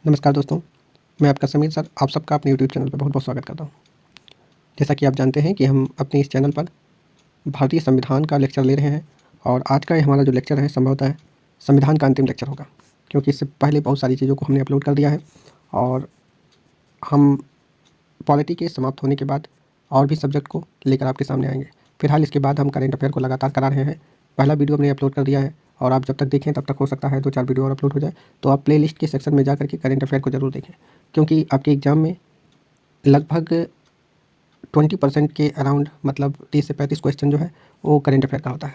नमस्कार दोस्तों, मैं आपका समीर सर आप सबका अपने यूट्यूब चैनल पर बहुत बहुत स्वागत करता हूँ। जैसा कि आप जानते हैं कि हम अपने इस चैनल पर भारतीय संविधान का लेक्चर ले रहे हैं और आज का ये हमारा जो लेक्चर है संभवतः संविधान का अंतिम लेक्चर होगा, क्योंकि इससे पहले बहुत सारी चीज़ों को हमने अपलोड कर दिया है और हम पॉलिटी के समाप्त होने के बाद और भी सब्जेक्ट को लेकर आपके सामने आएंगे। फिलहाल इसके बाद हम करेंट अफेयर को लगातार करा रहे हैं। पहला वीडियो हमने अपलोड कर दिया है और आप जब तक देखें तब तक हो सकता है 2-4 वीडियो और अपलोड हो जाए, तो आप प्लेलिस्ट के सेक्शन में जा करके करेंट अफेयर को ज़रूर देखें, क्योंकि आपके एग्ज़ाम में लगभग 20% के अराउंड मतलब 30 से 35 क्वेश्चन जो है वो करेंट अफेयर का होता है,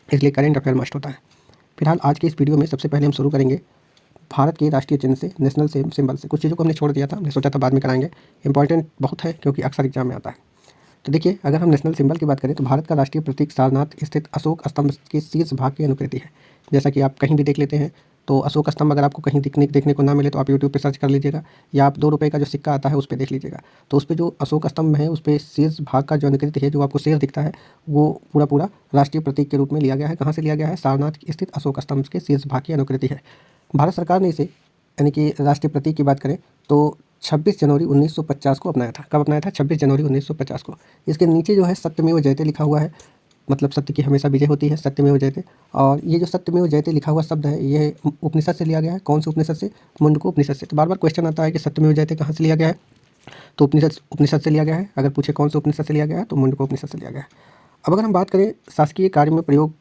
इसलिए करेंट अफेयर मस्ट होता है। फिलहाल आज के इस वीडियो में सबसे पहले हम शुरू करेंगे भारत के राष्ट्रीय चिन्ह से, नेशनल सिंबल से। कुछ चीज़ों को हमने छोड़ दिया था, हमने सोचा था बाद में कराएंगे, इंपॉर्टेंट बहुत है क्योंकि अक्सर एग्जाम में आता है। तो देखिए, अगर हम नेशनल सिंबल की बात करें तो भारत का राष्ट्रीय प्रतीक सारनाथ स्थित अशोक स्तंभ के शीर्ष भाग की अनुकृति है। जैसा कि आप कहीं भी देख लेते हैं तो अशोक स्तंभ अगर आपको कहीं देखने को ना मिले तो आप यूट्यूब पे सर्च कर लीजिएगा, या आप 2 रुपये का जो सिक्का आता है उस पर देख लीजिएगा। तो उस पर जो अशोक स्तंभ है उस पर शीर्ष भाग का जो अनुकृति है, जो आपको शेर दिखता है, वो पूरा राष्ट्रीय प्रतीक के रूप में लिया गया है। कहाँ से लिया गया है? सारनाथ स्थित अशोक स्तंभ के शीर्ष भाग की अनुकृति है। भारत सरकार ने इसे यानी कि राष्ट्रीय प्रतीक की बात करें तो 26 जनवरी 1950 को अपनाया था। कब अपनाया था? 26 जनवरी 1950 को। इसके नीचे जो है सत्यमेव जयते लिखा हुआ है, मतलब सत्य की हमेशा विजय होती है, सत्यमेव जयते। और ये जो सत्यमेव जयते लिखा हुआ शब्द है ये उपनिषद से लिया गया है। कौन से उपनिषद से? मुंडको उपनिषद से। तो बार बार क्वेश्चन आता है कि सत्यमेव जयते कहाँ से लिया गया है, तो उपनिषद से लिया गया है। अगर पूछे कौन से उपनिषद से लिया गया है तो मुंडको उपनिषद से लिया गया है। अब अगर हम बात करें शासकीय कार्य में प्रयोग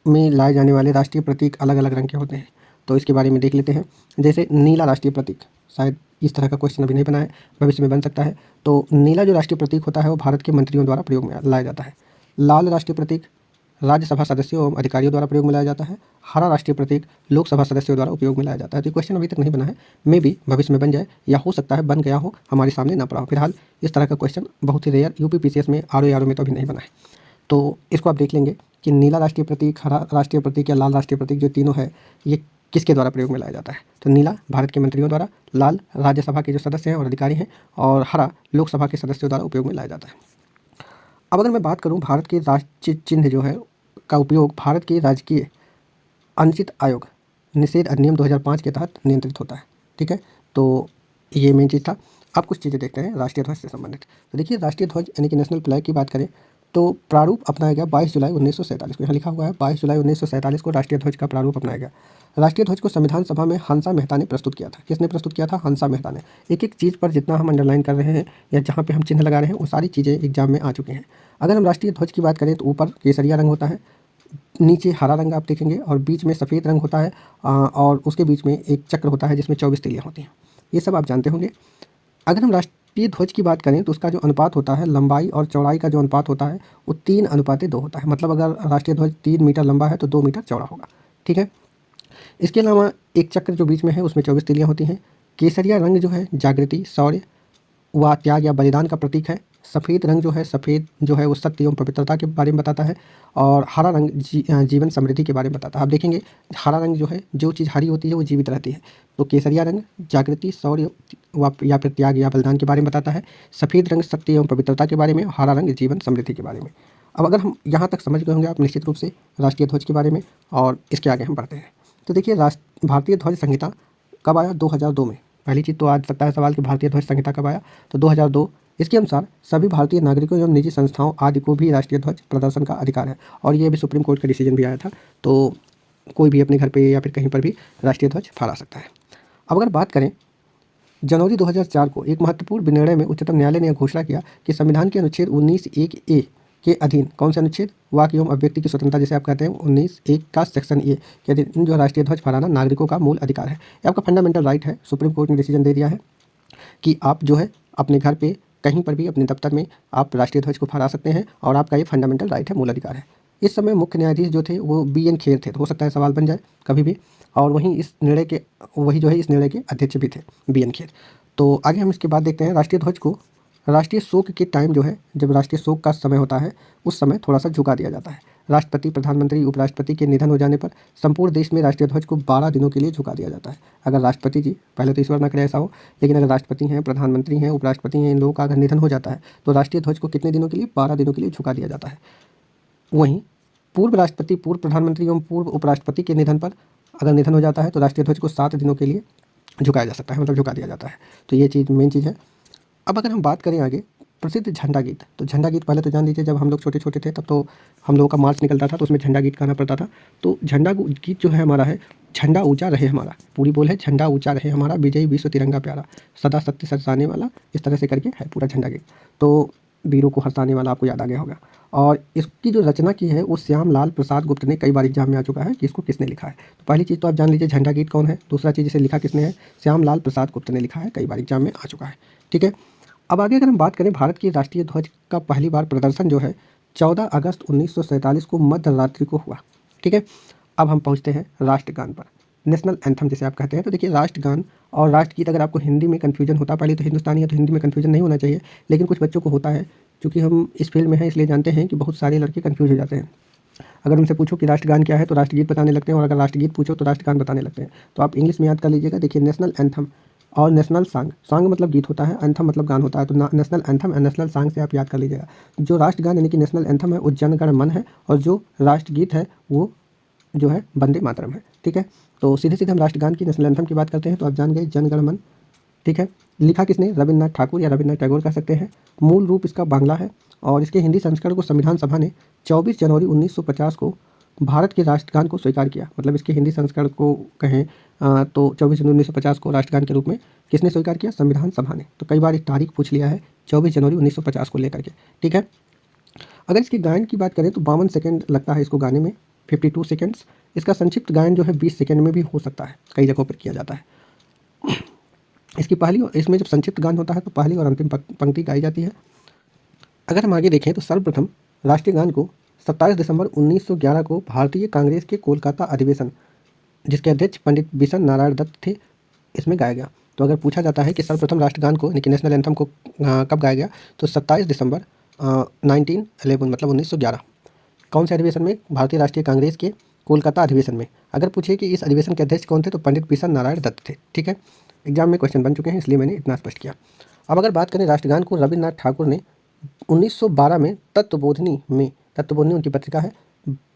में लाए जाने वाले राष्ट्रीय प्रतीक अलग अलग रंग के होते हैं, तो इसके बारे में देख लेते हैं। जैसे नीला राष्ट्रीय प्रतीक, शायद इस तरह का क्वेश्चन अभी नहीं बना है, भविष्य में बन सकता है। तो नीला जो राष्ट्रीय प्रतीक होता है वो भारत के मंत्रियों द्वारा प्रयोग में लाया जाता है। लाल राष्ट्रीय प्रतीक राज्यसभा सदस्यों एवं अधिकारियों द्वारा प्रयोग में लाया जाता है। हरा राष्ट्रीय प्रतीक लोकसभा सदस्यों द्वारा उपयोग में लाया जाता है। तो ये क्वेश्चन अभी तक नहीं बना है, मे भी भविष्य में बन जाए, या हो सकता है बन गया हो, हमारे सामने ना पड़ा हो। फिलहाल इस तरह का क्वेश्चन बहुत ही रेयर, यूपी पीसीएस में आर में तो अभी नहीं बना है। तो इसको आप देख लेंगे कि नीला राष्ट्रीय प्रतीक, हरा राष्ट्रीय प्रतीक या लाल राष्ट्रीय प्रतीक, जो तीनों है ये किसके द्वारा प्रयोग में लाया जाता है? तो नीला भारत के मंत्रियों द्वारा, लाल राज्यसभा के जो सदस्य हैं और अधिकारी हैं, और हरा लोकसभा के सदस्यों द्वारा उपयोग में लाया जाता है। अब अगर मैं बात करूं भारत के राष्ट्रीय चिन्ह जो है का उपयोग भारत के राजकीय अनुचित आयोग निषेध अधिनियम 2005 के तहत नियंत्रित होता है। ठीक है, तो ये मेन चीज़ था। अब कुछ चीज़ें देखते हैं राष्ट्रीय ध्वज से संबंधित। तो देखिए, राष्ट्रीय ध्वज यानी कि नेशनल फ्लैग की बात करें तो प्रारूप अपनाया गया 22 जुलाई 1947 को। यहाँ लिखा हुआ है 22 जुलाई 1947 को राष्ट्रीय ध्वज का प्रारूप अपनाया गया। राष्ट्रीय ध्वज को संविधान सभा में हंसा मेहता ने प्रस्तुत किया था। किसने प्रस्तुत किया था? हंसा मेहता ने। एक एक चीज़ पर जितना हम अंडरलाइन कर रहे हैं या जहाँ पे हम चिन्ह लगा रहे हैं वो सारी चीज़ें एग्जाम में आ चुकी हैं। अगर हम राष्ट्रीय ध्वज की बात करें तो ऊपर केसरिया रंग होता है, नीचे हरा रंग आप देखेंगे, और बीच में सफ़ेद रंग होता है, और उसके बीच में एक चक्र होता है जिसमें 24 तिलियाँ होती हैं। ये सब आप जानते होंगे। अगर हम राष्ट्रीय ध्वज की बात करें तो उसका जो अनुपात होता है, लंबाई और चौड़ाई का जो अनुपात होता है वो 3:2 होता है। मतलब अगर राष्ट्रीय ध्वज 3 मीटर लंबा है तो 2 मीटर चौड़ा होगा। ठीक है, इसके अलावा एक चक्र जो बीच में है उसमें 24 तिलियाँ होती हैं। केसरिया रंग जो है जागृति, शौर्य व त्याग या बलिदान का प्रतीक है। सफ़ेद रंग जो है वो सत्य एवं पवित्रता के बारे में बताता है। और हरा रंग जीवन समृद्धि के बारे में बताता है। आप देखेंगे हरा रंग जो है, जो चीज़ हरी होती है वो जीवित रहती है। तो केसरिया रंग जागृति, शौर्य या फिर त्याग या बलिदान के बारे में बताता है। सफ़ेद रंग सत्य एवं पवित्रता के बारे में, हरा रंग जीवन समृद्धि के बारे में। अब अगर हम यहाँ तक समझ गए होंगे आप निश्चित रूप से राष्ट्रीय ध्वज के बारे में, और इसके आगे हम बढ़ते हैं। तो देखिए, भारतीय ध्वज संहिता कब आया? 2002 में। पहली चीज़ तो आ सकता है सवाल कि भारतीय ध्वज संहिता कब आया, तो 2002। इसके अनुसार सभी भारतीय नागरिकों एवं निजी संस्थाओं आदि को भी राष्ट्रीय ध्वज प्रदर्शन का अधिकार है। और ये अभी सुप्रीम कोर्ट का डिसीजन भी आया था, तो कोई भी अपने घर पे या फिर कहीं पर भी राष्ट्रीय ध्वज फहरा सकता है। अब अगर बात करें, जनवरी 2004 को एक महत्वपूर्ण निर्णय में उच्चतम न्यायालय ने घोषणा किया कि संविधान के अनुच्छेद 19(1)(a) के अधीन, कौन सा अनुच्छेद? वाक एवं अभिव्यक्ति की स्वतंत्रता, जिसे आप कहते हैं 19(1) का सेक्शन ए के अधीन जो राष्ट्रीय ध्वज फहराना नागरिकों का मूल अधिकार है। ये आपका फंडामेंटल राइट है। सुप्रीम कोर्ट ने डिसीजन दे दिया है कि आप जो है अपने घर पे, कहीं पर भी, अपने दफ्तर में आप राष्ट्रीय ध्वज को फहरा सकते हैं, और आपका ये फंडामेंटल राइट है, मूल अधिकार है। इस समय मुख्य न्यायाधीश जो थे वो BN खेर थे। तो हो सकता है सवाल बन जाए कभी भी, और वही इस निर्णय के अध्यक्ष भी थे, BN खेर। तो आगे हम इसके बाद देखते हैं राष्ट्रीय ध्वज को राष्ट्रीय शोक के टाइम जो है, जब राष्ट्रीय शोक का समय होता है उस समय थोड़ा सा झुका दिया जाता है। राष्ट्रपति, प्रधानमंत्री, उपराष्ट्रपति के निधन हो जाने पर संपूर्ण देश में राष्ट्रीय ध्वज को 12 दिनों के लिए झुका दिया जाता है। अगर राष्ट्रपति जी, पहले तो ईश्वर न करे ऐसा हो, लेकिन अगर राष्ट्रपति हैं, प्रधानमंत्री हैं, उपराष्ट्रपति हैं, इन लोगों का अगर निधन हो जाता है तो राष्ट्रीय ध्वज को कितने दिनों के लिए? 12 दिनों के लिए झुका दिया जाता है। वहीं पूर्व राष्ट्रपति, पूर्व प्रधानमंत्री एवं पूर्व उपराष्ट्रपति के निधन पर अगर निधन हो जाता है तो राष्ट्रीय ध्वज को 7 दिनों के लिए झुकाया जा सकता है, मतलब झुका दिया जाता है। तो ये चीज़ मेन चीज़ है। अब अगर हम बात करें आगे प्रसिद्ध झंडा गीत, तो झंडा गीत पहले तो जान लीजिए, जब हम लोग छोटे छोटे थे तब तो हम लोगों का मार्च निकलता था तो उसमें झंडा गीत गाना पड़ता था। तो झंडा गीत जो है हमारा है, झंडा ऊंचा रहे हमारा, पूरी बोल है झंडा ऊंचा रहे हमारा, विजयी विश्व तिरंगा प्यारा, सदा सत्य सचाने वाला, इस तरह से करके है पूरा झंडा गीत। तो वीरों को हंसाने वाला आपको याद आ गया होगा। और इसकी जो रचना की है वो श्याम लाल प्रसाद गुप्त ने, कई बार एग्जाम में आ चुका है कि इसको किसने लिखा है। तो पहली चीज़ तो आप जान लीजिए झंडा गीत कौन है, दूसरा चीज़ इसे लिखा किसने है, श्याम लाल प्रसाद गुप्त ने लिखा है, कई बार एग्जाम में आ चुका है। ठीक है, अब आगे अगर हम बात करें, भारत की राष्ट्रीय ध्वज का पहली बार प्रदर्शन जो है 14 अगस्त 1947 को मध्य रात्रि को हुआ। ठीक है, अब हम पहुंचते हैं राष्ट्रगान पर, नेशनल एंथम जिसे आप कहते हैं। तो देखिए राष्ट्रगान और राष्ट्रगीत अगर आपको हिंदी में कन्फ्यूजन होता, पहले तो हिंदुस्तानी है तो हिंदी में कन्फ्यूजन नहीं होना चाहिए, लेकिन कुछ बच्चों को होता है। क्योंकि हम इस फील्ड में हैं इसलिए जानते हैं कि बहुत सारे लड़के कन्फ्यूज हो जाते हैं। अगर उनसे पूछो कि राष्ट्रगान क्या है तो राष्ट्रगीत बताने लगते हैं, और अगर राष्ट्रगीत पूछो तो राष्ट्रगान बताने लगते हैं। तो आप इंग्लिश में याद कर लीजिएगा। देखिए नेशनल एंथम और नेशनल सॉन्ग, सॉन्ग मतलब गीत होता है, एंथम मतलब गान होता है। तो national anthem and national song से आप याद कर लीजिएगा। जो राष्ट्रगान यानी कि नेशनल एंथम है वो जन गण मन है, और जो राष्ट्रगीत है वो जो है वंदे मातरम है। ठीक है, तो सीधे सीधे हम राष्ट्रगान की, नेशनल एंथम की बात करते हैं। तो आप जान गए जन गण मन। ठीक है, लिखा किसने, रविन्द्रनाथ ठाकुर या रविन्द्रनाथ टैगोर कह सकते हैं। मूल रूप इसका बांग्ला है, और इसके हिंदी संस्करण को संविधान सभा ने 24 जनवरी 1950 को भारत के राष्ट्रगान को स्वीकार किया। मतलब इसके हिंदी संस्करण को कहें तो 24 जनवरी 1950 को राष्ट्रगान के रूप में किसने स्वीकार किया, संविधान सभा ने। तो कई बार एक तारीख पूछ लिया है 24 जनवरी 1950 को लेकर के। ठीक है, अगर इसके गायन की बात करें तो 52 सेकंड लगता है इसको गाने में, 52 सेकंड्स। इसका संक्षिप्त गायन जो है 20 सेकंड में भी हो सकता है, कई जगहों पर किया जाता है। इसकी पहली, इसमें जब संक्षिप्त गान होता है तो पहली और अंतिम पंक्ति गाई जाती है। अगर हम आगे देखें तो सर्वप्रथम राष्ट्रीय गान को 27 दिसंबर 1911 को भारतीय कांग्रेस के कोलकाता अधिवेशन, जिसके अध्यक्ष पंडित बिशन नारायण दत्त थे, इसमें गाया गया। तो अगर पूछा जाता है कि सर्वप्रथम राष्ट्रगान को यानी कि नेशनल एंथम को कब गाया गया, तो 27 दिसंबर 1911 मतलब 1911। कौन से अधिवेशन में, भारतीय राष्ट्रीय कांग्रेस के कोलकाता अधिवेशन में। अगर पूछे कि इस अधिवेशन के अध्यक्ष कौन थे, तो पंडित बिशन नारायण दत्त थे। ठीक है, एग्जाम में क्वेश्चन बन चुके हैं इसलिए मैंने इतना स्पष्ट किया। अब अगर बात करें राष्ट्रगान को रविन्द्रनाथ ठाकुर ने 1912 में तत्वबोधिनी उनकी पत्रिका है,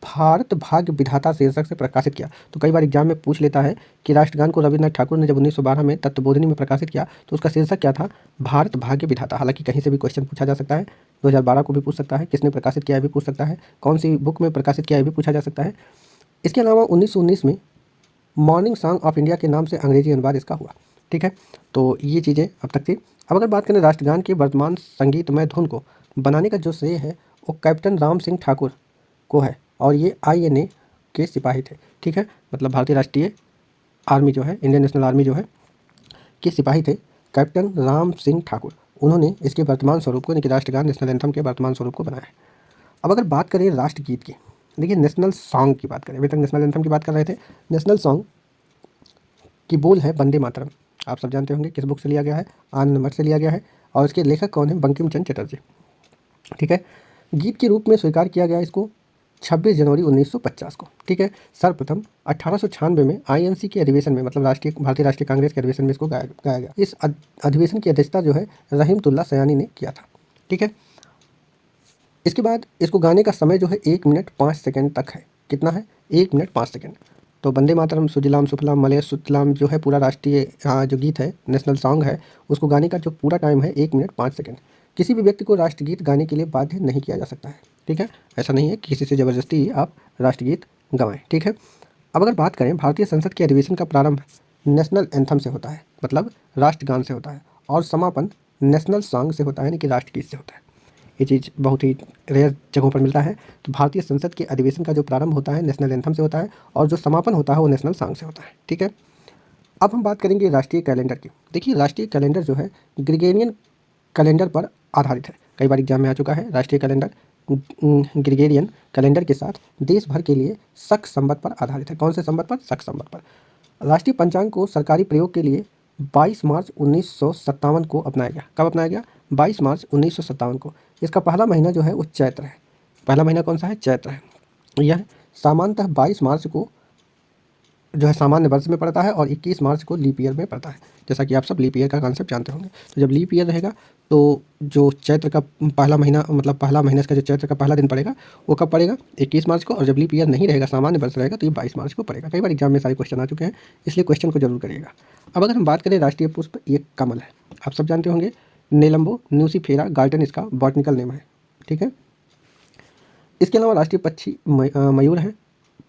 भारत भाग्य विधाता शीर्षक से प्रकाशित किया। तो कई बार एग्जाम में पूछ लेता है कि राष्ट्रगान को रविन्द्रनाथ ठाकुर ने जब 1912 में तत्वबोधिनी में प्रकाशित किया तो उसका शीर्षक क्या था, भारत भाग्य विधाता। हालांकि कहीं से भी क्वेश्चन पूछा जा सकता है, 2012 को भी पूछ सकता है, किसने प्रकाशित किया है भी पूछ सकता है, कौन सी बुक में प्रकाशित किया है भी पूछा जा सकता है। इसके अलावा 1919 में मॉर्निंग सॉन्ग ऑफ इंडिया के नाम से अंग्रेजी अनुवाद इसका हुआ। ठीक है, तो ये चीज़ें अब तक थी। अब अगर बात करें राष्ट्रगान के वर्तमान संगीतमय धुन को बनाने का जो श्रेय है वो कैप्टन राम सिंह ठाकुर को है, और ये INA के सिपाही थे। ठीक है, मतलब भारतीय राष्ट्रीय आर्मी जो है, इंडियन नेशनल आर्मी जो है के सिपाही थे कैप्टन राम सिंह ठाकुर। उन्होंने इसके वर्तमान स्वरूप को यानी कि राष्ट्रगान नेशनल एंथम के वर्तमान स्वरूप को बनाया है। अब अगर बात करें राष्ट्रगीत की, देखिए नेशनल सॉन्ग की बात करें, अभी तक नेशनल एंथम की बात कर रहे थे। नेशनल सॉन्ग की बोल है वंदे मातरम। आप सब जानते होंगे किस बुक से लिया गया है, आनंद मठ से लिया गया है, और इसके लेखक कौन है, बंकिम चंद्र चटर्जी। ठीक है, गीत के रूप में स्वीकार किया गया इसको 26 जनवरी 1950 को। ठीक है, सर्वप्रथम 1896 में INC के अधिवेशन में, मतलब भारतीय राष्ट्रीय कांग्रेस के अधिवेशन में इसको गाया गया। इस अधिवेशन की अध्यक्षता जो है रहीमतुल्लाह सयानी ने किया था। ठीक है, इसके बाद इसको गाने का समय जो है 1 मिनट 5 सेकंड तक है। कितना है, 1 मिनट 5 सेकंड। तो वंदे मातरम, सुजलाम सुफलाम मलयज सुतलाम जो है पूरा राष्ट्रीय जो गीत है, नेशनल सॉन्ग है, उसको गाने का जो पूरा टाइम है 1 मिनट 5 सेकंड। किसी भी व्यक्ति को राष्ट्रगीत गाने के लिए बाध्य नहीं किया जा सकता है। ठीक है, ऐसा नहीं है कि किसी से ज़बरदस्ती आप राष्ट्रगीत गवाएं। ठीक है, अब अगर बात करें भारतीय संसद के अधिवेशन का प्रारंभ नेशनल एंथम से होता है, मतलब राष्ट्रगान से होता है, और समापन नेशनल सॉन्ग से होता है यानी कि राष्ट्रगीत से होता है। ये चीज़ बहुत ही रेयर जगहों पर मिलता है। तो भारतीय संसद के अधिवेशन का जो प्रारंभ होता है नेशनल एंथम से होता है, और जो समापन होता है वो नेशनल सॉन्ग से होता है। ठीक है, अब हम बात करेंगे राष्ट्रीय कैलेंडर की। देखिए राष्ट्रीय कैलेंडर जो है ग्रिगोरियन कैलेंडर पर आधारित है, कई बार एग्जाम में आ चुका है। राष्ट्रीय कैलेंडर ग्रिगोरियन कैलेंडर के साथ देश भर के लिए शक संवत पर आधारित है। कौन से संवत पर, शक संवत पर। राष्ट्रीय पंचांग को सरकारी प्रयोग के लिए 22 मार्च 1957 को अपनाया गया। कब अपनाया गया, 22 मार्च 1957 को। इसका पहला महीना जो है वो चैत्र है। पहला महीना कौन सा है, चैत्र है। यह सामान्यतः 22 मार्च को जो है सामान्य वर्ष में पड़ता है और 21 मार्च को लीप ईयर में पड़ता है। जैसा कि आप सब लीप ईयर का कॉन्सेप्ट जानते होंगे। तो जब लीप ईयर रहेगा तो जो चैत्र का पहला महीना, मतलब पहला महीना इसका जो चैत्र का पहला दिन पड़ेगा वो कब पड़ेगा? 21 मार्च को। और जब लीप ईयर नहीं रहेगा, सामान्य वर्ष रहेगा, तो ये 22 मार्च को पड़ेगा। कई बार एग्जाम में सारे क्वेश्चन आ चुके हैं, इसलिए क्वेश्चन को जरूर करिएगा। अब अगर हम बात करें राष्ट्रीय पुष्प, ये कमल है। आप सब जानते होंगे नेलम्बो न्यूसीफेरा गार्टन इसका बॉटनिकल नेम है। ठीक है। इसके अलावा राष्ट्रीय पक्षी मयूर है।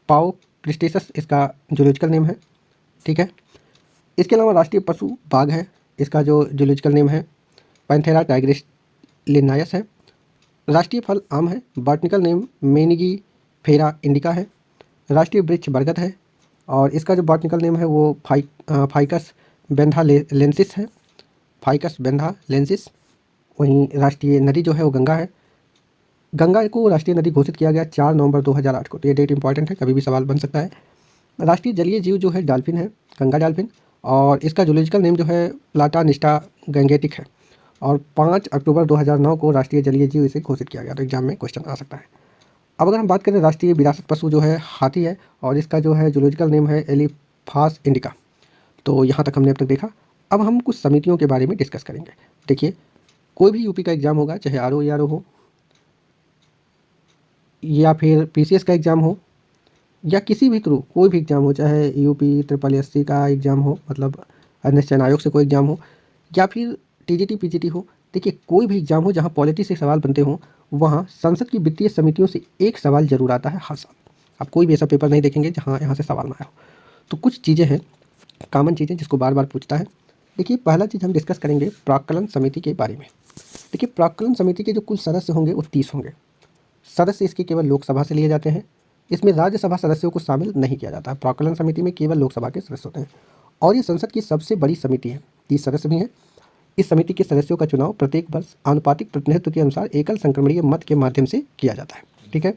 पाओ क्रिस्टेसस इसका जूलॉजिकल नेम है। ठीक है। इसके अलावा राष्ट्रीय पशु बाघ है, इसका जो जूलॉजिकल नेम है पैंथेरा टाइग्रिस लिनायस है। राष्ट्रीय फल आम है, बॉटनिकल नेम मेनिगी फेरा इंडिका है। राष्ट्रीय वृक्ष बरगद है और इसका जो बॉटनिकल नेम है वो फाइकस बेंधा लेंसिस है। फाइकस बेंधा लेंसिस। वहीं राष्ट्रीय नदी जो है वो गंगा है। गंगा को राष्ट्रीय नदी घोषित किया गया 4 नवंबर 2008 को। तो ये डेट इंपॉर्टेंट है, कभी भी सवाल बन सकता है। राष्ट्रीय जलीय जीव जो है डॉल्फिन है, गंगा डॉल्फिन, और इसका जूलॉजिकल नेम जो है प्लाटानिस्टा गैंगेटिक है। और 5 अक्टूबर 2009 को राष्ट्रीय जलीय जीव इसे घोषित किया गया। तो एग्जाम में क्वेश्चन आ सकता है। अब अगर हम बात करें राष्ट्रीय विरासत पशु जो है हाथी है और इसका जो है जूलॉजिकल नेम है एलिफास इंडिका। तो यहाँ तक हमने अब तक देखा। अब हम कुछ समितियों के बारे में डिस्कस करेंगे। देखिए, कोई भी यूपी का एग्जाम होगा, चाहे आर ओ हो या फिर पीसीएस का एग्ज़ाम हो या किसी भी थ्रू कोई भी एग्ज़ाम हो, चाहे यूपी ट्रिपल एससी का एग्ज़ाम हो, मतलब अध्ययन चयन आयोग से कोई एग्ज़ाम हो, या फिर टीजीटी पीजीटी हो। देखिए, कोई भी एग्ज़ाम हो जहाँ पॉलिटी से सवाल बनते हों, वहाँ संसद की वित्तीय समितियों से एक सवाल जरूर आता है हर साल। आप कोई भी ऐसा पेपर नहीं देखेंगे जहाँ यहाँ से सवाल ना आया हो। तो कुछ चीज़ें हैं, कॉमन चीज़ें जिसको बार बार पूछता है। देखिए, पहला चीज़ हम डिस्कस करेंगे प्राक्कलन समिति के बारे में। देखिए, प्राक्कलन समिति के जो कुल सदस्य होंगे वो 30 होंगे। सदस्य इसके केवल लोकसभा से लिए जाते हैं। इसमें राज्यसभा सदस्यों को शामिल नहीं किया जाता है। प्राक्कलन समिति में केवल लोकसभा के सदस्य होते हैं और ये संसद की सबसे बड़ी समिति है। 30 सदस्य भी हैं। इस समिति के सदस्यों का चुनाव प्रत्येक वर्ष आनुपातिक प्रतिनिधित्व के अनुसार एकल संक्रमणीय मत के माध्यम से किया जाता है। ठीक है।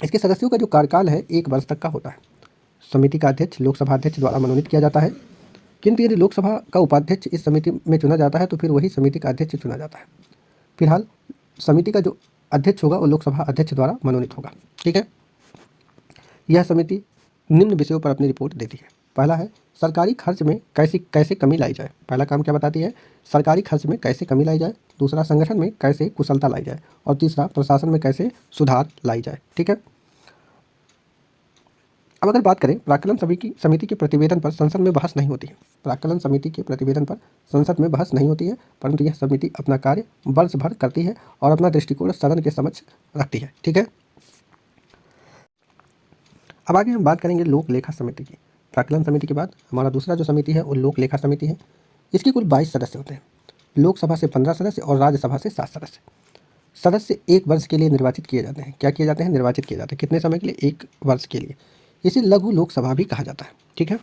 इसके सदस्यों का जो कार्यकाल है 1 वर्ष तक का होता है। समिति का अध्यक्ष लोकसभा अध्यक्ष द्वारा मनोनीत किया जाता है, किंतु यदि लोकसभा का उपाध्यक्ष इस समिति में चुना जाता है तो फिर वही समिति का अध्यक्ष चुना जाता है। फिलहाल समिति का जो अध्यक्ष होगा वो लोकसभा अध्यक्ष द्वारा मनोनीत होगा। ठीक है। यह समिति निम्न विषयों पर अपनी रिपोर्ट देती है। पहला है सरकारी खर्च में कैसे कमी लाई जाए। पहला काम क्या बताती है? सरकारी खर्च में कैसे कमी लाई जाए। दूसरा, संगठन में कैसे कुशलता लाई जाए। और तीसरा, प्रशासन में कैसे सुधार लाई जाए। ठीक है। अब अगर बात करें प्राक्कलन समिति के प्रतिवेदन पर संसद में बहस नहीं होती है। प्राक्कलन समिति के प्रतिवेदन पर संसद में बहस नहीं होती है, परंतु यह समिति अपना कार्य वर्ष भर करती है और अपना दृष्टिकोण सदन के समक्ष रखती है। ठीक है। अब आगे हम बात करेंगे लोक लेखा समिति की। प्राक्कलन समिति के बाद हमारा दूसरा जो समिति है वो लोक लेखा समिति है। इसके कुल 22 सदस्य होते हैं। लोकसभा से 15 सदस्य और राज्यसभा से 7 सदस्य। सदस्य 1 वर्ष के लिए निर्वाचित किए जाते हैं। क्या किए जाते हैं? निर्वाचित किए जाते हैं। कितने समय के लिए? 1 वर्ष के लिए। इसे लघु लोकसभा भी कहा जाता है। ठीक है।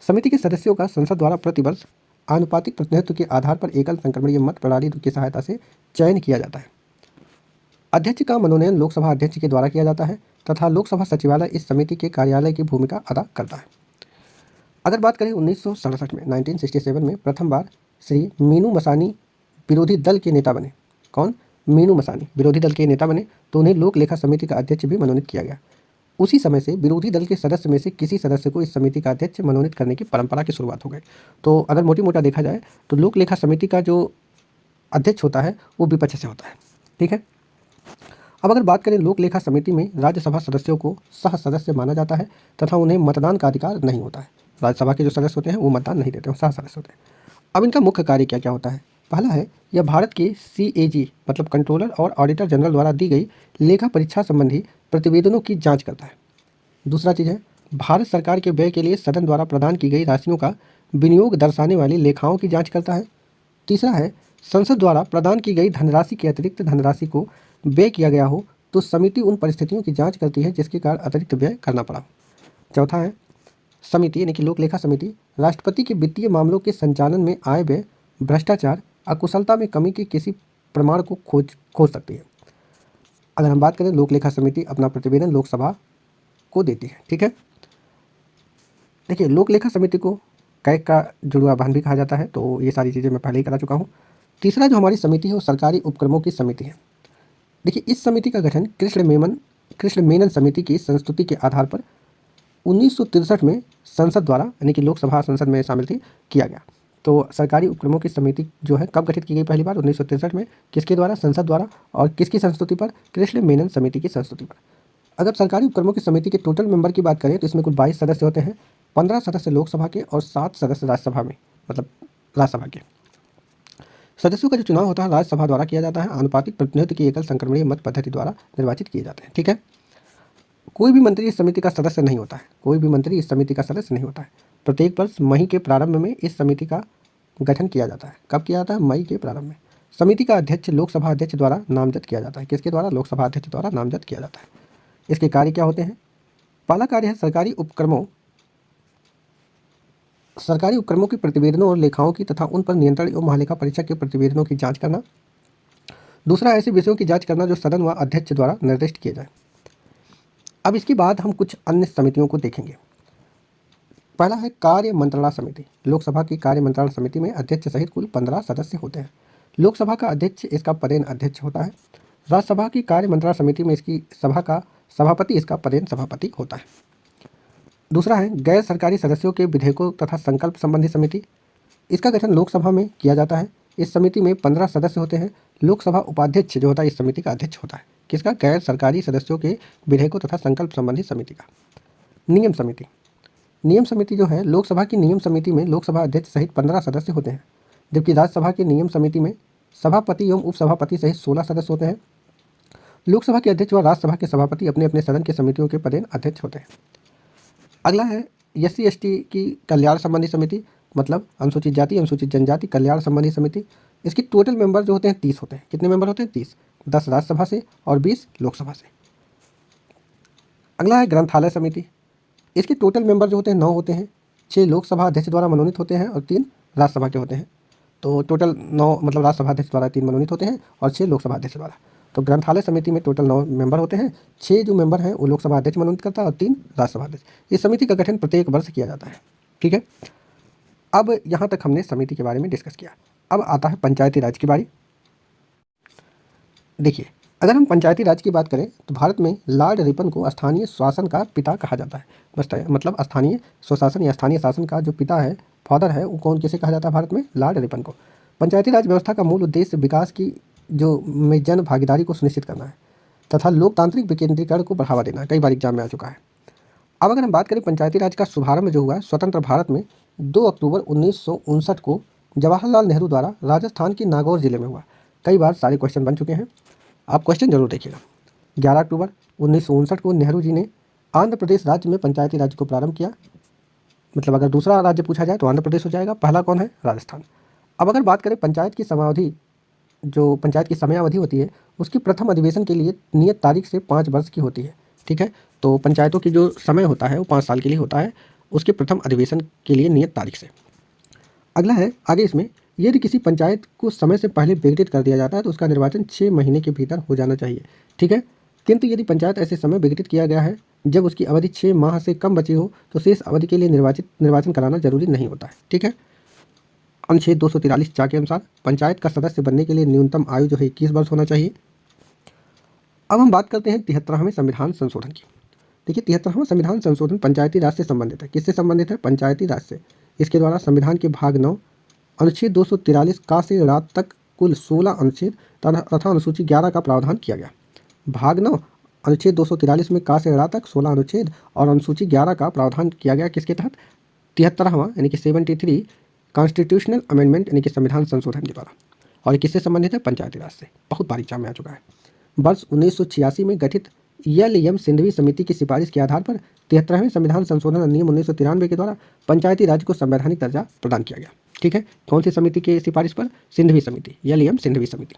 समिति के सदस्यों का संसद द्वारा प्रतिवर्ष आनुपातिक प्रतिनिधित्व के आधार पर एकल संक्रमणीय मत प्रणाली की सहायता से चयन किया जाता है। अध्यक्ष का मनोनयन लोकसभा अध्यक्ष के द्वारा किया जाता है तथा लोकसभा सचिवालय इस समिति के कार्यालय की भूमिका अदा करता है। अगर बात करें 1967 में 1967 में प्रथम बार श्री मीनू मसानी विरोधी दल के नेता बने। कौन? मीनू मसानी विरोधी दल के नेता बने, तो उन्हें लोक लेखा समिति का अध्यक्ष भी मनोनीत किया गया। उसी समय से विरोधी दल के सदस्य में से किसी सदस्य को इस समिति का अध्यक्ष मनोनीत करने की परंपरा की शुरुआत हो गई। तो अगर मोटी मोटा देखा जाए तो लोक लेखा समिति का जो अध्यक्ष होता है वो विपक्ष से होता है। ठीक है। अब अगर बात करें लोक लेखा समिति में राज्यसभा सदस्यों को सह सदस्य माना जाता है तथा उन्हें मतदान का अधिकार नहीं होता है। राज्यसभा के जो सदस्य होते हैं वो मतदान नहीं देते हैं, सह सदस्य होते हैं। अब इनका मुख्य कार्य क्या क्या होता है? पहला है, यह भारत के CAG मतलब कंट्रोलर और ऑडिटर जनरल द्वारा दी गई लेखा परीक्षा संबंधी प्रतिवेदनों की जांच करता है। दूसरा चीज़ है, भारत सरकार के व्यय के लिए सदन द्वारा प्रदान की गई राशियों का विनियोग दर्शाने वाली लेखाओं की जांच करता है। तीसरा है, संसद द्वारा प्रदान की गई धनराशि के अतिरिक्त धनराशि को व्यय किया गया हो तो समिति उन परिस्थितियों की जांच करती है जिसके कारण अतिरिक्त व्यय करना पड़ा। चौथा है, समिति यानी कि लोक लेखा समिति राष्ट्रपति के वित्तीय मामलों के संचालन में आय व्यय, भ्रष्टाचार, अकुशलता में कमी के किसी प्रमाण को खोज सकती है। अगर हम बात करें, लोक लेखा समिति अपना प्रतिवेदन लोकसभा को देती है। ठीक है। देखिए, लोक लेखा समिति को कैग का जुड़वा बहन भी कहा जाता है, तो ये सारी चीज़ें मैं पहले ही करा चुका हूँ। तीसरा जो हमारी समिति है वो सरकारी उपक्रमों की समिति है। देखिए, इस समिति का गठन कृष्ण मेनन समिति की संस्तुति के आधार पर 1963 में संसद द्वारा, यानी कि लोकसभा संसद में शामिल थी, किया गया। तो सरकारी उपक्रमों की समिति जो है कब गठित की गई पहली बार? 1963 में। किसके द्वारा? संसद द्वारा। और किसकी संस्तुति पर? कृष्ण मेनन समिति की संस्तुति पर। अगर सरकारी उपक्रमों की समिति के टोटल मेंबर की बात करें तो इसमें कुल 22 सदस्य होते हैं। 15 सदस्य लोकसभा के और 7 सदस्य राज्यसभा में, मतलब राज्यसभा के। सदस्यों का जो चुनाव होता है राज्यसभा द्वारा किया जाता है। आनुपातिक प्रतिनिधित्व की एकल संक्रमणीय मत पद्धति द्वारा निर्वाचित किए जाते हैं। ठीक है। कोई भी मंत्री इस समिति का सदस्य नहीं होता है। कोई भी मंत्री इस समिति का सदस्य नहीं होता है। प्रत्येक वर्ष मई के प्रारंभ में इस समिति का गठन किया जाता है। कब किया जाता है? मई के प्रारंभ में। समिति का अध्यक्ष लोकसभा अध्यक्ष द्वारा नामजद किया जाता है। किसके द्वारा? लोकसभा अध्यक्ष द्वारा नामजद किया जाता है। इसके कार्य क्या होते हैं? पहला कार्य है सरकारी उपक्रमों के प्रतिवेदनों और लेखाओं की तथा उन पर नियंत्रण एवं महालेखा परीक्षक के प्रतिवेदनों की जांच करना। दूसरा, ऐसे विषयों की जांच करना जो सदन व अध्यक्ष द्वारा निर्दिष्ट किए जाए। अब इसके बाद हम कुछ अन्य समितियों को देखेंगे। पहला है कार्य मंत्रणा समिति। लोकसभा की कार्य मंत्रणा समिति में अध्यक्ष सहित कुल 15 सदस्य होते हैं। लोकसभा का अध्यक्ष इसका पदेन अध्यक्ष होता है। राज्यसभा की कार्य मंत्रणा समिति में इसकी सभा का सभापति इसका पदेन सभापति होता है। दूसरा है गैर सरकारी सदस्यों के विधेयकों तथा संकल्प संबंधी समिति। इसका गठन लोकसभा में किया जाता है। इस समिति में 15 सदस्य होते हैं। लोकसभा उपाध्यक्ष जो होता है इस समिति का अध्यक्ष होता है। किसका? गैर सरकारी सदस्यों के विधेयकों तथा संकल्प संबंधी समिति का। नियम समिति। नियम समिति जो है, लोकसभा की नियम समिति में लोकसभा अध्यक्ष सहित 15 सदस्य होते हैं, जबकि राज्यसभा की नियम समिति में सभापति एवं उपसभापति सहित 16 सदस्य होते हैं। लोकसभा के अध्यक्ष व राज्यसभा के सभापति अपने अपने सदन के समितियों के पदेन अध्यक्ष होते हैं। अगला है SC/ST की कल्याण संबंधी समिति, मतलब अनुसूचित जाति अनुसूचित जनजाति कल्याण संबंधी समिति। इसकी टोटल मेंबर जो होते हैं 30 होते हैं। कितने मेंबर होते हैं? 30। 10 राज्यसभा से और 20 लोकसभा से। अगला है ग्रंथालय समिति। इसके टोटल मेंबर जो होते हैं 9 होते हैं। 6 लोकसभा अध्यक्ष द्वारा मनोनीत होते हैं और 3 राज्यसभा के होते हैं। तो टोटल 9, मतलब राज्यसभा अध्यक्ष द्वारा 3 मनोनीत होते हैं और 6 लोकसभा अध्यक्ष द्वारा। तो ग्रंथालय समिति में टोटल 9 मेंबर होते हैं। 6 जो मेंबर हैं वो लोकसभा अध्यक्ष मनोनीत करता है और 3 राज्यसभा अध्यक्ष। इस समिति का गठन प्रत्येक वर्ष किया जाता है। ठीक है। अब यहाँ तक हमने समिति के बारे में डिस्कस किया। अब आता है पंचायती राज की बारी। देखिए, अगर हम पंचायती राज की बात करें तो भारत में लॉर्ड रिपन को स्थानीय शासन का पिता कहा जाता है। मतलब स्थानीय स्वशासन या स्थानीय शासन का जो पिता है, फादर है, वो कौन किसे कहा जाता है भारत में? लॉर्ड रिपन को। पंचायती राज व्यवस्था का मूल उद्देश्य विकास की में जन भागीदारी को सुनिश्चित करना है तथा लोकतांत्रिक विकेंद्रीकरण को बढ़ावा देना है। कई बार एग्जाम में आ चुका है। अब अगर हम बात करें पंचायती राज का शुभारंभ जो हुआ है स्वतंत्र भारत में 2 अक्टूबर 1959 को जवाहरलाल नेहरू द्वारा राजस्थान के नागौर जिले में हुआ। कई बार सारे क्वेश्चन बन चुके हैं, आप क्वेश्चन जरूर देखिएगा। 11 अक्टूबर 1959 को नेहरू जी ने आंध्र प्रदेश राज्य में पंचायती राज को प्रारंभ किया। मतलब अगर दूसरा राज्य पूछा जाए तो आंध्र प्रदेश हो जाएगा, पहला कौन है? राजस्थान। अब अगर बात करें पंचायत की समावधि, जो पंचायत की समयावधि होती है उसकी प्रथम अधिवेशन के लिए नियत तारीख से 5 वर्ष की होती है। ठीक है। तो पंचायतों की जो समय होता है वो 5 साल के लिए होता है, उसके प्रथम अधिवेशन के लिए नियत तारीख से। अगला है आगे इसमें, यदि किसी पंचायत को समय से पहले विघटित कर दिया जाता है तो उसका निर्वाचन 6 महीने के भीतर हो जाना चाहिए। ठीक है। किंतु यदि पंचायत ऐसे समय विघटित किया गया है जब उसकी अवधि 6 माह से कम बची हो तो शेष अवधि के लिए निर्वाचन कराना जरूरी नहीं होता है। ठीक है। अनुच्छेद 243 के अनुसार पंचायत का सदस्य बनने के लिए न्यूनतम आयु जो है 21 वर्ष होना चाहिए। अब हम बात करते हैं 73वें संविधान संशोधन की। देखिए, 73वां संविधान संशोधन पंचायती राज से संबंधित है। किससे संबंधित है? पंचायती राज से। इसके द्वारा संविधान के भाग 9 अनुच्छेद 243 का से रात तक कुल 16 अनुच्छेद तथा अनुसूची 11 का प्रावधान किया गया। भाग 9 अनुच्छेद 243 में का से रात तक 16 अनुच्छेद और अनुसूची 11 का प्रावधान किया गया। किसके तहत? 73वां यानी कि 73 कॉन्स्टिट्यूशनल अमेंडमेंट यानी कि संविधान संशोधन के द्वारा। और किससे संबंधित है? पंचायती राज से। बहुत बार एग्जाम में आ चुका है। वर्ष 1986 में गठित LM सिंघवी समिति की सिफारिश के आधार पर 73वें संविधान संशोधन अधिनियम 1993 के द्वारा पंचायती राज को संवैधानिक दर्जा प्रदान किया गया। ठीक है। कौन सी समिति की सिफारिश पर? सिंघवी समिति, LM सिंघवी समिति।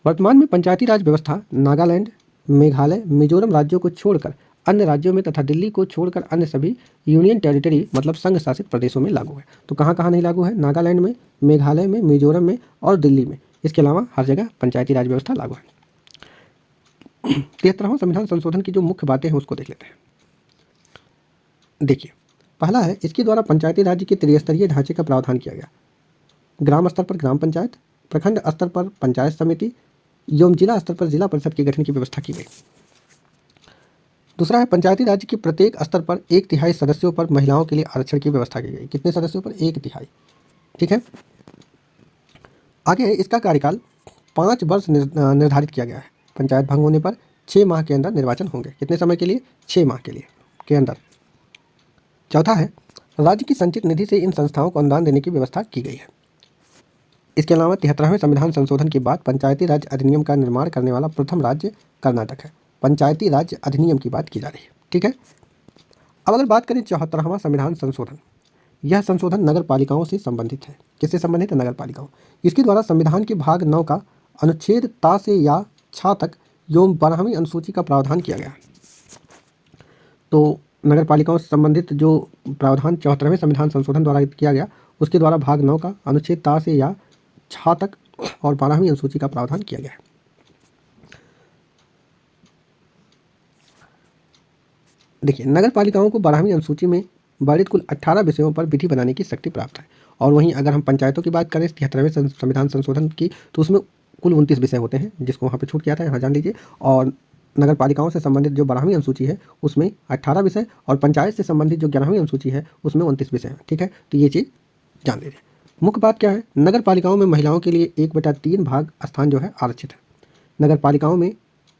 वर्तमान में पंचायती राज व्यवस्था नागालैंड, मेघालय, मिजोरम राज्यों को छोड़कर अन्य राज्यों में तथा दिल्ली को छोड़कर अन्य सभी यूनियन टेरिटरी मतलब संघ शासित प्रदेशों में लागू है। तो कहाँ कहाँ नहीं लागू है? नागालैंड में, मेघालय में, मिजोरम में और दिल्ली में। इसके अलावा हर जगह पंचायती राज व्यवस्था लागू है। 73वां संविधान संशोधन की जो मुख्य बातें हैं उसको देख लेते हैं। देखिए, पहला है इसके द्वारा पंचायती राज्य के त्रिस्तरीय ढांचे का प्रावधान किया गया। ग्राम स्तर पर ग्राम पंचायत, प्रखंड स्तर पर पंचायत समिति एवं जिला स्तर पर जिला परिषद के गठन की व्यवस्था की गई। दूसरा है पंचायती राज्य के प्रत्येक स्तर पर 1/3 सदस्यों पर महिलाओं के लिए आरक्षण की व्यवस्था की गई। कितने सदस्यों पर? 1/3। ठीक है। आगे है इसका कार्यकाल 5 वर्ष निर्धारित किया गया है। पंचायत भंग होने पर 6 माह के अंदर निर्वाचन होंगे। कितने समय के लिए? 6 माह के लिए के अंदर। चौथा है राज्य की संचित निधि से इन संस्थाओं को अनुदान देने की व्यवस्था की गई है। इसके अलावा 73वें संविधान संशोधन के बाद पंचायती राज अधिनियम का निर्माण करने वाला प्रथम राज्य कर्नाटक है। पंचायती राज अधिनियम की बात की जा रही है। ठीक है। अब अगर बात करें 74वां संविधान संशोधन, यह संशोधन नगर पालिकाओं से संबंधित है। किससे संबंधित है? नगर पालिकाओं। इसके द्वारा संविधान के भाग 9 का अनुच्छेद ता से या छा तक एवं 12वीं अनुसूची का प्रावधान किया गया। तो नगर पालिकाओं से संबंधित जो प्रावधान 74वें संविधान संशोधन द्वारा किया गया, उसके द्वारा भाग 9 का अनुच्छेद ता से या छा तक और 12वीं अनुसूची का प्रावधान किया गया है। देखिए, नगर पालिकाओं को 12वीं अनुसूची में वर्णित कुल 18 विषयों पर विधि बनाने की शक्ति प्राप्त है। और वहीं अगर हम पंचायतों की बात करें 73वें संविधान संशोधन की, तो उसमें कुल 29 विषय होते हैं, जिसको वहाँ पे छूट किया था, यहाँ जान लीजिए। और नगर पालिकाओं से संबंधित जो 12वीं अनुसूची है उसमें 18 विषय, और पंचायत से संबंधित जो 11वीं अनुसूची है उसमें 29 विषय हैं। ठीक है, तो ये चीज़ जान लीजिए। मुख्य बात क्या है? नगर पालिकाओं में महिलाओं के लिए 1/3 भाग स्थान जो है आरक्षित है। नगर पालिकाओं में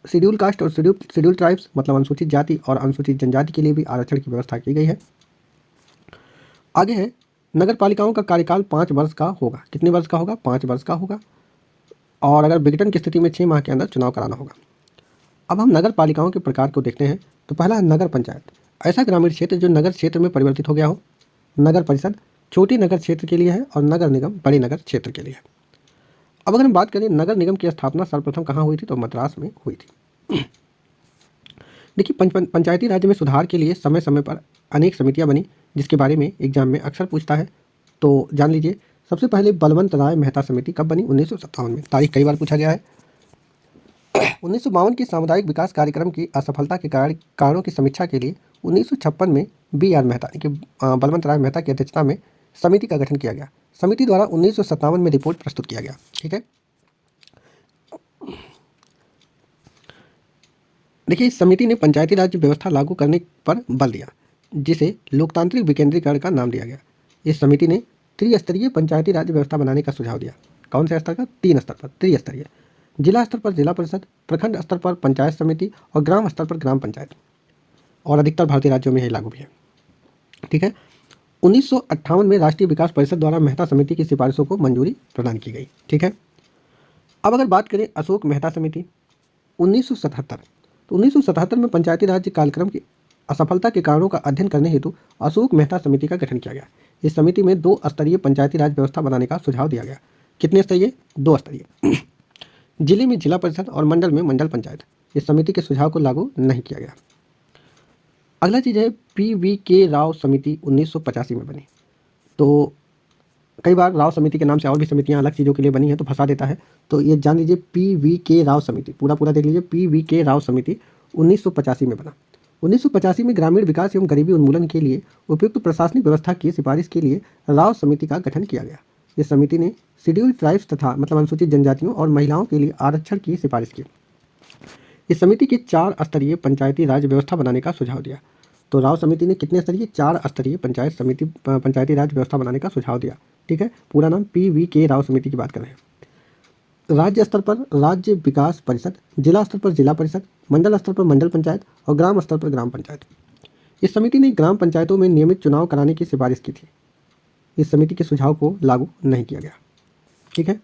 शेड्यूल कास्ट और शेड्यूल ट्राइब्स मतलब अनुसूचित जाति और अनुसूचित जनजाति के लिए भी आरक्षण की व्यवस्था की गई है। आगे है नगर पालिकाओं का कार्यकाल 5 वर्ष का होगा। कितने वर्ष का होगा? 5 वर्ष का होगा। और अगर विघटन की स्थिति में 6 माह के अंदर चुनाव कराना होगा। अब हम नगर पालिकाओं के प्रकार को देखते हैं। तो पहला है नगर पंचायत, ऐसा ग्रामीण क्षेत्र जो नगर क्षेत्र में परिवर्तित हो गया हो। नगर परिषद छोटी नगर क्षेत्र के लिए है, और नगर निगम बड़े नगर क्षेत्र के लिए है। अब अगर हम बात करें नगर निगम की स्थापना सर्वप्रथम कहाँ हुई थी? तो मद्रास में हुई थी। देखिए, पंचायती राज्य में सुधार के लिए समय समय पर अनेक समितियां बनी, जिसके बारे में एग्जाम में अक्सर पूछता है। तो जान लीजिए, सबसे पहले बलवंत राय मेहता समिति कब बनी? 1957 में। तारीख कई बार पूछा गया है। 1952 की सामुदायिक विकास कार्यक्रम की असफलता के कारणों की समीक्षा के लिए 1956 में BR मेहता यानी कि बलवंत राय मेहता की अध्यक्षता में समिति का गठन किया गया। समिति द्वारा 1957 में रिपोर्ट प्रस्तुत किया गया। ठीक है। देखिए, इस समिति ने पंचायती राज व्यवस्था लागू करने पर बल दिया, जिसे लोकतांत्रिक विकेंद्रीकरण का नाम दिया गया। इस समिति ने त्रिस्तरीय पंचायती राज व्यवस्था बनाने का सुझाव दिया। कौन से स्तर का? 3 स्तर पर, त्रिस्तरीय। जिला स्तर पर जिला परिषद, प्रखंड स्तर पर पंचायत समिति और ग्राम स्तर पर ग्राम पंचायत। और अधिकतर भारतीय राज्यों में यह लागू भी है। ठीक है। 1958 में राष्ट्रीय विकास परिषद द्वारा मेहता समिति की सिफारिशों को मंजूरी प्रदान की गई। ठीक है। अब अगर बात करें अशोक मेहता समिति 1977, तो 1977 में पंचायती राज कार्यक्रम की असफलता के कारणों का अध्ययन करने हेतु अशोक मेहता समिति का गठन किया गया। इस समिति में 2 स्तरीय पंचायती राज व्यवस्था बनाने का सुझाव दिया गया। कितने स्तरीय? 2 स्तरीय। जिले में जिला परिषद और मंडल में मंडल पंचायत। इस समिति के सुझाव को लागू नहीं किया गया। अगला चीज़ है PVK राव समिति 1985 में बनी। तो कई बार राव समिति के नाम से और भी समितियां अलग चीज़ों के लिए बनी हैं, तो फंसा देता है। तो ये जान लीजिए, PVK राव समिति पूरा देख लीजिए। PVK राव समिति 1985 में बना। 1985 में ग्रामीण विकास एवं गरीबी उन्मूलन के लिए उपयुक्त प्रशासनिक व्यवस्था की सिफारिश के लिए राव समिति का गठन किया गया। इस समिति ने शेड्यूल ट्राइब्स तथा मतलब अनुसूचित जनजातियों और महिलाओं के लिए आरक्षण की सिफारिश की। इस समिति के 4 स्तरीय पंचायती राज व्यवस्था बनाने का सुझाव दिया। तो राव समिति ने कितने स्तरीय? 4 स्तरीय पंचायती राज व्यवस्था बनाने का सुझाव दिया। ठीक है। पूरा नाम PVK राव समिति की बात कर रहे हैं। राज्य स्तर पर राज्य विकास परिषद, जिला स्तर पर जिला परिषद, मंडल स्तर पर मंडल पंचायत और ग्राम स्तर पर ग्राम पंचायत। इस समिति ने ग्राम पंचायतों में नियमित चुनाव कराने की सिफारिश की थी। इस समिति के सुझाव को लागू नहीं किया गया। ठीक है।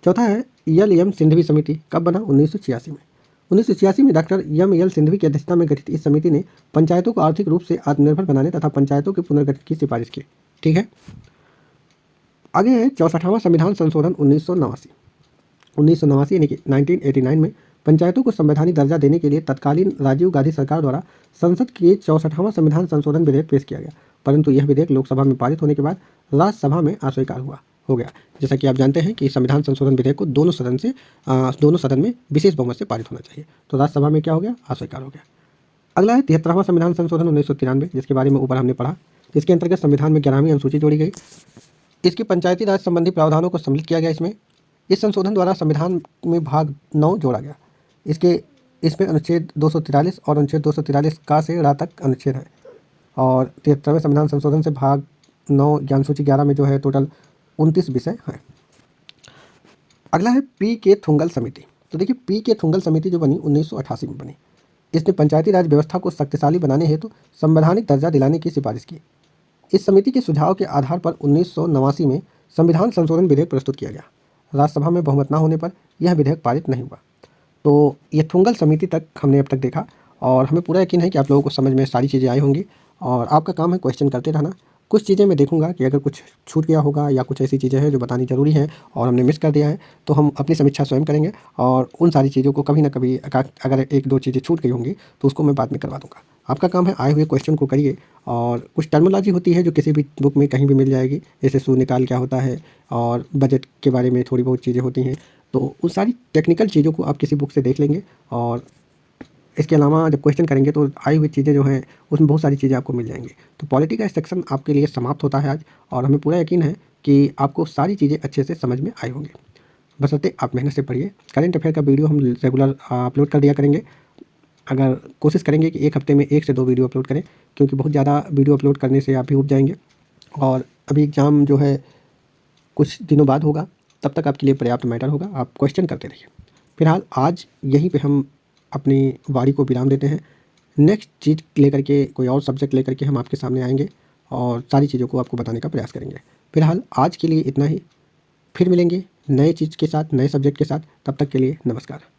चौथा है LM सिंधवी समिति। कब बना? 1986 में। 1986 में डॉक्टर ML सिंधवी की अध्यक्षता में गठित इस समिति ने पंचायतों को आर्थिक रूप से आत्मनिर्भर बनाने तथा पंचायतों के पुनर्गठन की सिफारिश की। ठीक है। आगे है 64वां संविधान संशोधन 1989। 1989 यानी कि 1989 में पंचायतों को संवैधानिक दर्जा देने के लिए तत्कालीन राजीव गांधी सरकार द्वारा संसद के 64वां संविधान संशोधन विधेयक पेश किया गया, परंतु यह विधेयक लोकसभा में पारित होने के बाद राज्यसभा में अस्वीकार हो गया। जैसा कि आप जानते हैं कि संविधान संशोधन विधेयक को दोनों सदन में विशेष बहुमत से पारित होना चाहिए, तो राज्यसभा में क्या हो गया? अस्वीकार हो गया। अगला है 73वां संविधान संशोधन 1993, जिसके बारे में ऊपर हमने पढ़ा। इसके अंतर्गत संविधान में 11वीं अनुसूची जोड़ी गई। इसके पंचायती राज संबंधी प्रावधानों को सम्मिलित किया गया। इस संशोधन द्वारा संविधान में भाग 9 जोड़ा गया। इसमें अनुच्छेद 243 और अनुच्छेद 243 का से रा तक अनुच्छेद है। और 73वें संविधान संशोधन से भाग 9 ज्ञान सूची 11 में जो है टोटल 29 विषय हैं। अगला है पी के थुंगल समिति। तो देखिए, पी के थुंगल समिति जो बनी 1988 में बनी। इसने पंचायती राज व्यवस्था को शक्तिशाली बनाने हेतु संवैधानिक दर्जा दिलाने की सिफारिश की। इस समिति के सुझाव के आधार पर 1989 में संविधान संशोधन विधेयक प्रस्तुत किया गया। राज्यसभा में बहुमत न होने पर यह विधेयक पारित नहीं हुआ। तो ये थुंगल समिति तक हमने अब तक देखा और हमें पूरा यकीन है कि आप लोगों को समझ में सारी चीज़ें आई होंगी और आपका काम है क्वेश्चन करते रहना। कुछ चीज़ें मैं देखूंगा कि अगर कुछ छूट गया होगा या कुछ ऐसी चीज़ें हैं जो बतानी ज़रूरी हैं और हमने मिस कर दिया है, तो हम अपनी समीक्षा स्वयं करेंगे और उन सारी चीज़ों को कभी ना कभी अगर एक दो चीज़ें छूट गई होंगी तो उसको मैं बाद में करवा दूँगा। आपका काम है आए हुए क्वेश्चन को करिए। और कुछ टर्मिनोलॉजी होती है जो किसी भी बुक में कहीं भी मिल जाएगी, जैसे शून्यकाल क्या होता है और बजट के बारे में थोड़ी बहुत चीज़ें होती हैं। तो उन सारी टेक्निकल चीज़ों को आप किसी बुक से देख लेंगे और इसके अलावा जब क्वेश्चन करेंगे तो आई हुई चीज़ें जो हैं उसमें बहुत सारी चीज़ें आपको मिल जाएंगी। तो पॉलिटी का सेक्शन आपके लिए समाप्त होता है आज और हमें पूरा यकीन है कि आपको सारी चीज़ें अच्छे से समझ में आई होंगी। बशर्ते आप मेहनत से पढ़िए। करंट अफेयर का वीडियो हम रेगुलर अपलोड कर दिया करेंगे। अगर कोशिश करेंगे कि एक हफ्ते में 1 से 2 वीडियो अपलोड करें, क्योंकि बहुत ज़्यादा वीडियो अपलोड करने से आप भी ऊब जाएंगे। और अभी एग्ज़ाम जो है कुछ दिनों बाद होगा, तब तक आपके लिए पर्याप्त मैटर होगा। आप क्वेश्चन करते रहिए। फिलहाल आज यहीं पे हम अपनी वारी को विराम देते हैं। नेक्स्ट चीज़ लेकर के, कोई और सब्जेक्ट लेकर के हम आपके सामने आएंगे और सारी चीज़ों को आपको बताने का प्रयास करेंगे। फिलहाल आज के लिए इतना ही। फिर मिलेंगे नए चीज़ के साथ, नए सब्जेक्ट के साथ। तब तक के लिए नमस्कार।